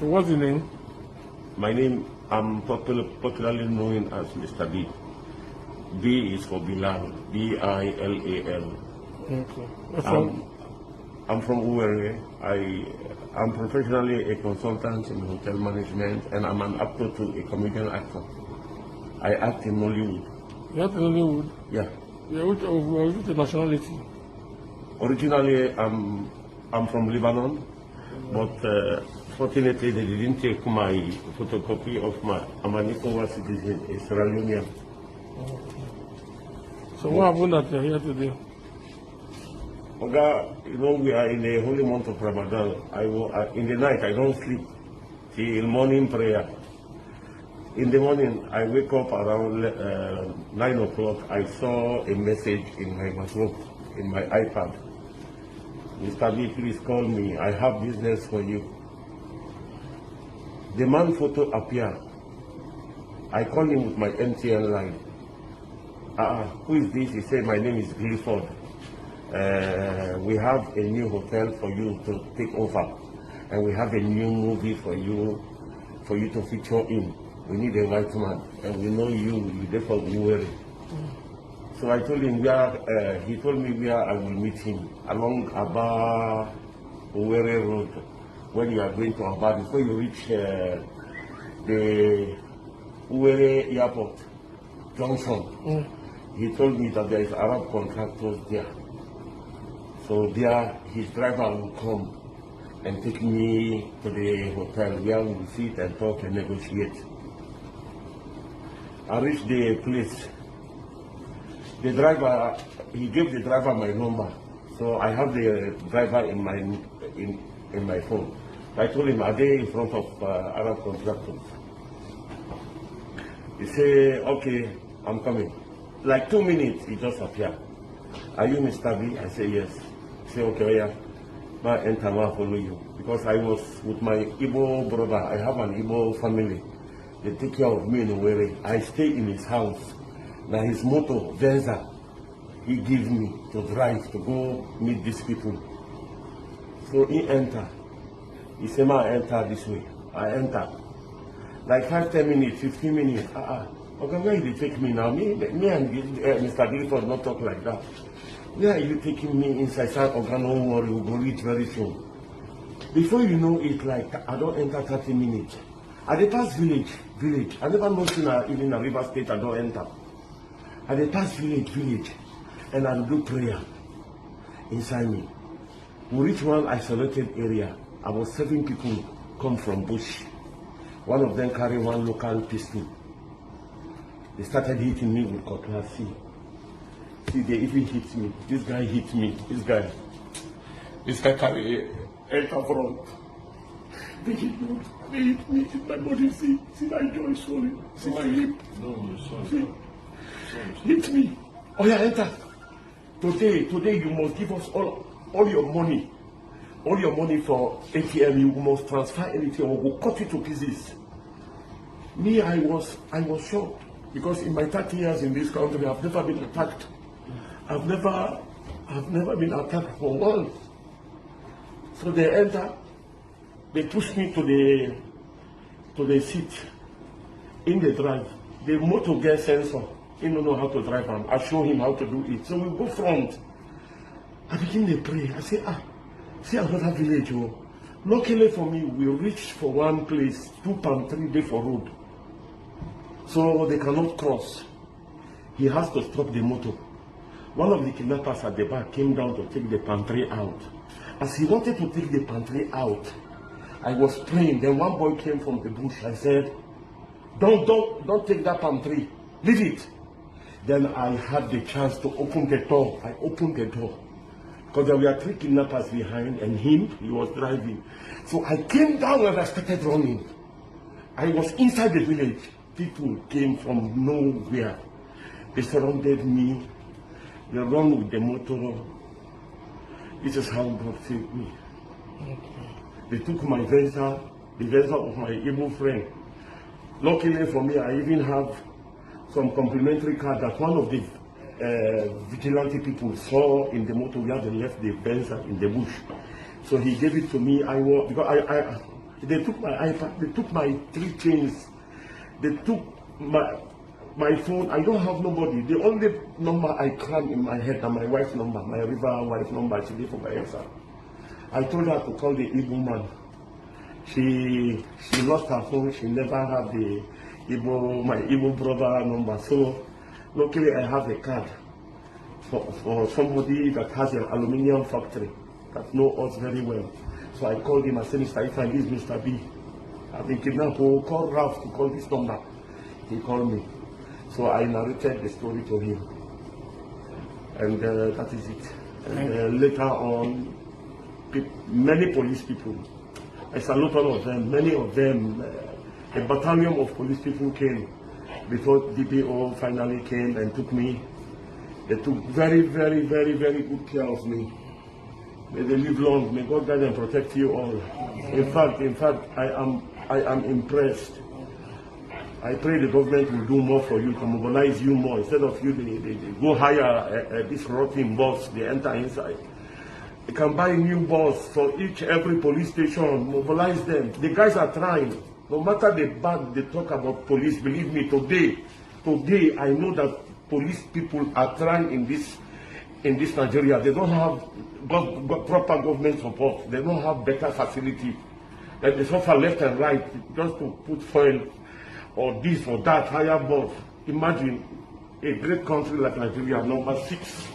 So what's the name? My name, I'm popularly known as Mr. B. B is for Bilal, B-I-L-A-L. Okay. I'm from Uwere. I'm professionally a consultant in hotel management, and I'm an actor too, a comedian actor. I act in Nollywood. You act in Nollywood? Yeah. Yeah, which the nationality? Originally, I'm from Lebanon, but fortunately they didn't take my photocopy of my. I'm an ECOWAS citizen, a Sierra Leonean. So what happened that you're here today? Oga, you know, we are in the holy month of Ramadan. In the night, I don't sleep till morning prayer. In the morning, I wake up around 9 o'clock. I saw a message in my wardrobe, in my iPad. Mr. B, please call me. I have business for you. The man photo appeared. I called him with my MTN line. Who is this? He said, my name is Clifford. We have a new hotel for you to take over, and we have a new movie for you to feature in. We need a white man, and we know you therefore Uwere. So I told him where. He told me where I will meet him along Aba Uwere Road. When you are going to Aba, before you reach the Uwere Airport Junction, he told me that there is Arab contractors there. So there, his driver will come and take me to the hotel where we will sit and talk and negotiate. I reached the place. The driver, he gave the driver my number, so I have the driver in my phone. I told him, are they in front of Arab contractors? He said, okay, I'm coming. Like 2 minutes, he just appeared. Are you Mr. B? I say yes. He said, okay, yeah. Now enter, I'll follow you. Because I was with my Igbo brother. I have an Igbo family. They take care of me in Owerri. I stay in his house. Now his motor, Venza, he gives me to drive to go meet these people. So he enter. He said, ma, enter this way. I enter. Like 5, 10 minutes, 15 minutes. Okay, where you take me now? Me and Mr. Clifford not talk like that. Where are you taking me inside? Okay, don't worry, we'll go reach very soon. Before you know it, like I don't enter 30 minutes. At the past village. I never know even a River State, I don't enter. At the past village, and I'll do prayer inside me. We reach one isolated area. About 7 people come from bush. One of them carry one local pistol. They started hitting me with cutlass. See, they even hit me. This guy hit me. This guy carry a front. They hit me in my body. See my jaw is swollen. See my hip. No, sorry. Hit me. Oh yeah, enter. Today you must give us all your money. All your money for ATM, you must transfer anything or we'll cut it to pieces. Me, I was shocked because in my 30 years in this country, I've never been attacked. I've never been attacked for once. So they enter, they push me to the seat in the drive. The motor gets sensor. He don't know how to drive, and I show him how to do it. So we go front. I begin to pray. I say, see another village. Oh. Luckily for me, we reached for one place, 2 palm 3 day for road. So they cannot cross. He has to stop the motor. One of the kidnappers at the back came down to take the pantry out. As he wanted to take the pantry out, I was praying. Then one boy came from the bush. I said, don't take that pantry. Leave it. Then I had the chance to open the door. I opened the door. Because there were 3 kidnappers behind and him, he was driving. So I came down and I started running. I was inside the village. People came from nowhere. They surrounded me. They ran with the motor. This is how God saved me. They took my Venza, the Venza of my Igbo friend. Luckily for me, I even have some complimentary card that one of the vigilante people saw in the motor where they left the Venza in the bush. So he gave it to me. Because They took my iPad, they took my 3 chains, they took my phone. I don't have nobody. The only number I crammed in my head is my wife's number, my river wife number. She lives for Bayelsa. I told her to call the Igbo man. She lost her phone. She never had my Igbo brother number. So luckily I have a card for somebody that has an aluminium factory that knows us very well. So I called him. I said, Mr. Ifan, this is Mr. B. I've been kidnapped. Call Ralph to call this number. He called me. So I narrated the story to him. And that is it. And later on, many police people, I salute all of them, many of them, a battalion of police people came before DPO finally came and took me. They took very, very, very, very good care of me. May they live long. May God guide and protect you all. In fact, I am impressed. I pray the government will do more for you, to mobilize you more. Instead of you, they go hire this rotten boss, they enter inside. They can buy new boss for every police station, mobilize them. The guys are trying. No matter the bad they talk about police, believe me, today I know that police people are trying in this Nigeria. They don't have proper government support. They don't have better facility. They suffer left and right just to put fuel or this or that, higher boss. Imagine a great country like Nigeria, number 6.